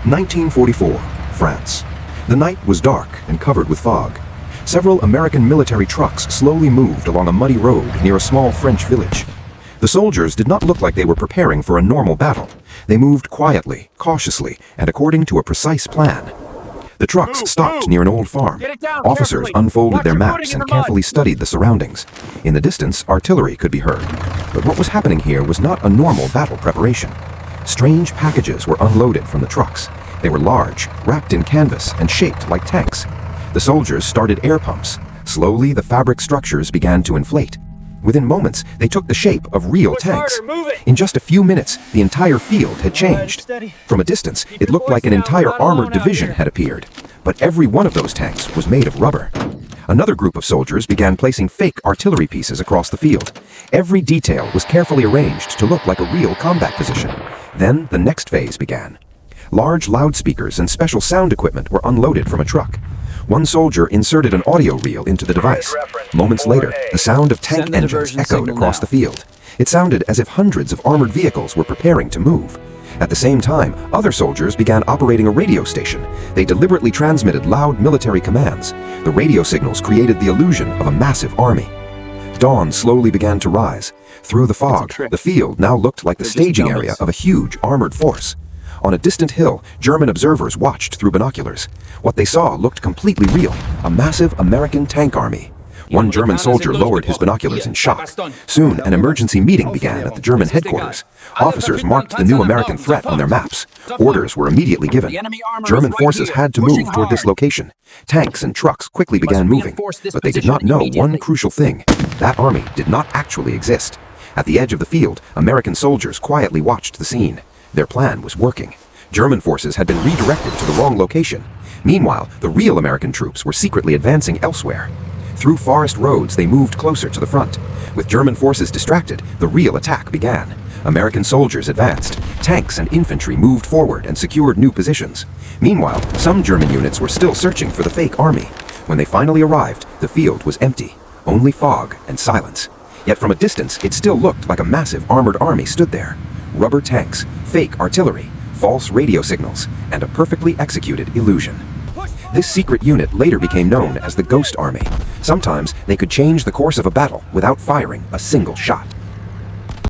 1944, France. The night was dark and covered with fog. Several American military trucks slowly moved along a muddy road near a small French village. The soldiers did not look like they were preparing for a normal battle. They moved quietly, cautiously, and according to a precise plan. The trucks stopped near an old farm. Officers unfolded their maps and carefully studied the surroundings. In the distance, artillery could be heard. But what was happening here was not a normal battle preparation. Strange packages were unloaded from the trucks. They were large, wrapped in canvas, and shaped like tanks. The soldiers started air pumps. Slowly, the fabric structures began to inflate. Within moments, they took the shape of real tanks. In just a few minutes, the entire field had changed. From a distance, it looked like an entire armored division had appeared. But every one of those tanks was made of rubber. Another group of soldiers began placing fake artillery pieces across the field. Every detail was carefully arranged to look like a real combat position. Then, the next phase began. Large loudspeakers and special sound equipment were unloaded from a truck. One soldier inserted an audio reel into the device. Moments later, the sound of tank engines echoed across the field. It sounded as if hundreds of armored vehicles were preparing to move. At the same time, other soldiers began operating a radio station. They deliberately transmitted loud military commands. The radio signals created the illusion of a massive army. Dawn slowly began to rise. Through the fog, the field now looked like the staging area of a huge armored force. On a distant hill, German observers watched through binoculars. What they saw looked completely real, a massive American tank army. One German soldier lowered his binoculars in shock. Soon, an emergency meeting began at the German headquarters. Officers marked the new American threat on their maps. Orders were immediately given. German forces had to move toward this location. Tanks and trucks quickly began moving, but they did not know one crucial thing. That army did not actually exist. At the edge of the field, American soldiers quietly watched the scene. Their plan was working. German forces had been redirected to the wrong location. Meanwhile, the real American troops were secretly advancing elsewhere. Through forest roads, they moved closer to the front. With German forces distracted, the real attack began. American soldiers advanced. Tanks and infantry moved forward and secured new positions. Meanwhile, some German units were still searching for the fake army. When they finally arrived, the field was empty. Only fog and silence. Yet from a distance, it still looked like a massive armored army stood there. Rubber tanks, fake artillery, false radio signals, and a perfectly executed illusion. This secret unit later became known as the Ghost Army. Sometimes they could change the course of a battle without firing a single shot.